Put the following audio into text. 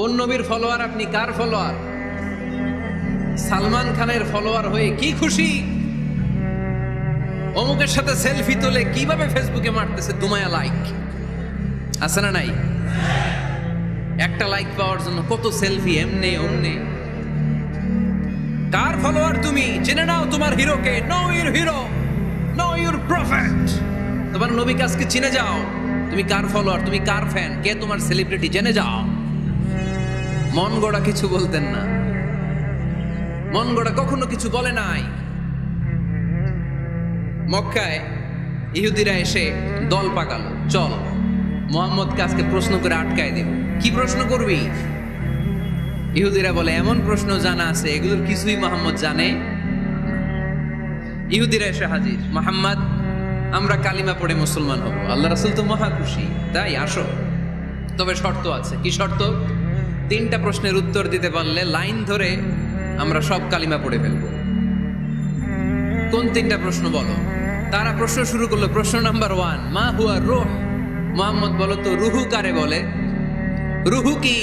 কোন নবীর ফলোয়ার আপনি? কার ফলোয়ার? সালমান খানের ফলোয়ার হয়ে কি খুশি? অমুকের সাথে সেলফি তোলে কিভাবে ফেসবুকে মারতেছে দুমায়া লাইক, আছে না নাই? একটা লাইক পাওয়ার জন্য কত সেলফি, এমনে ওমনে। কার ফলোয়ার তুমি? জেনে নাও তোমার হিরোকে। Know your hero, know your prophet. তোমার নবীকে আজকে চিনে যাও। তুমি কার ফলোয়ার, তুমি কার ফ্যান, কে তোমার সেলিব্রিটি, জেনে যাও। মন গড়া কিছু বলতেন না, মন গড়া কখনো কিছু বলে নাই। মক্কায় ইহুদিরা এসে দল পাকালো, চল মুহাম্মদকে আজকে প্রশ্ন করে আটকায় দেব। কি প্রশ্ন করবি? ইহুদিরা বলে এমন প্রশ্ন জানা আছে এগুলোর কিছুই মুহাম্মদ জানে। ইহুদিরা এসে হাজির, মুহাম্মদ আমরা কালিমা পড়ে মুসলমান হব। আল্লাহ রাসূল তো মহা খুশি, তাই আসো, তবে শর্ত আছে। কি শর্ত? 3টা প্রশ্নের উত্তর দিতে পারলে লাইন ধরে আমরা সব কালিমা পড়ে ফেলবো। কোন 3টা প্রশ্ন বলো? তারা প্রশ্ন শুরু করলো। প্রশ্ন নাম্বার 1, মা হুয়া রূহ। মুহাম্মদ বলো তো রুহু কারে বলে? রুহু কি?